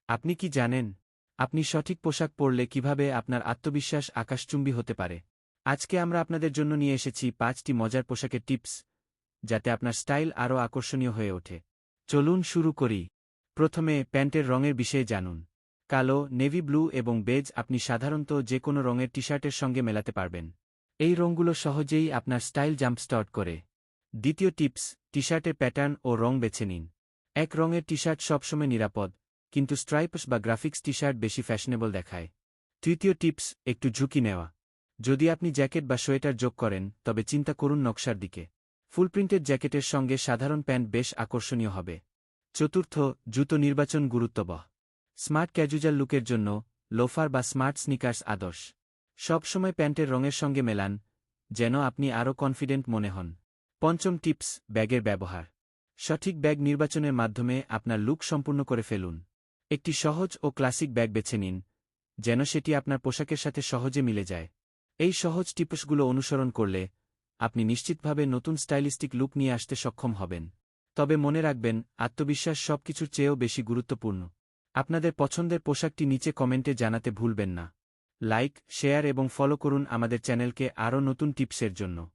আপনি কি জানেন আপনি সঠিক পোশাক পরলে কিভাবে আপনার আত্মবিশ্বাস আকাশচুম্বী হতে পারে? আজকে আমরা আপনাদের জন্য নিয়ে এসেছি ৫টি মজার পোশাকের টিপস, যাতে আপনার স্টাইল আরও আকর্ষণীয় হয়ে ওঠে। চলুন শুরু করি। প্রথমে প্যান্টের রঙের বিষয়ে জানুন। কালো, নেভি ব্লু এবং বেজ আপনি সাধারণত যে কোনো রঙের টি-শার্টের সঙ্গে মেলাতে পারবেন। এই রঙগুলো সহজেই আপনার স্টাইল জাম্পস্টার্ট করে। দ্বিতীয় টিপস, টি-শার্টের প্যাটার্ন ও রং বেছে নিন। এক রঙের টি-শার্ট সবসময় নিরাপদ, কিন্তু স্ট্রাইপস বা গ্রাফিক্স টি-শার্ট বেশি ফ্যাশনেবল দেখায়। তৃতীয় টিপস, একটু ঝুঁকি নেওয়া। যদি আপনি জ্যাকেট বা সোয়েটার যোগ করেন, তবে চিন্তা করুন নকশার দিকে। ফুলপ্রিন্টেড জ্যাকেটের সঙ্গে সাধারণ প্যান্ট বেশ আকর্ষণীয় হবে। চতুর্থ, জুতো নির্বাচন গুরুত্ববহ। স্মার্ট ক্যাজুয়াল লুকের জন্য লোফার বা স্মার্ট স্নিকার্স আদর্শ। সবসময় প্যান্টের রঙের সঙ্গে মেলান, যেন আপনি আরও কনফিডেন্ট মনে হন। পঞ্চম টিপস, ব্যাগের ব্যবহার। সঠিক ব্যাগ নির্বাচনের মাধ্যমে আপনার লুক সম্পূর্ণ করে ফেলুন। একটি সহজ ও ক্লাসিক ব্যাগ বেছে নিন, যেন সেটি আপনার পোশাকের সাথে সহজে মিলে যায়। এই সহজ টিপসগুলো অনুসরণ করলে আপনি নিশ্চিতভাবে নতুন স্টাইলিস্টিক লুক নিয়ে আসতে সক্ষম হবেন। তবে মনে রাখবেন, আত্মবিশ্বাস সবকিছুর চেয়েও বেশি গুরুত্বপূর্ণ। আপনাদের পছন্দের পোশাকটি নিচে কমেন্টে জানাতে ভুলবেন না। লাইক, শেয়ার এবং ফলো করুন আমাদের চ্যানেলকে আরও নতুন টিপসের জন্য।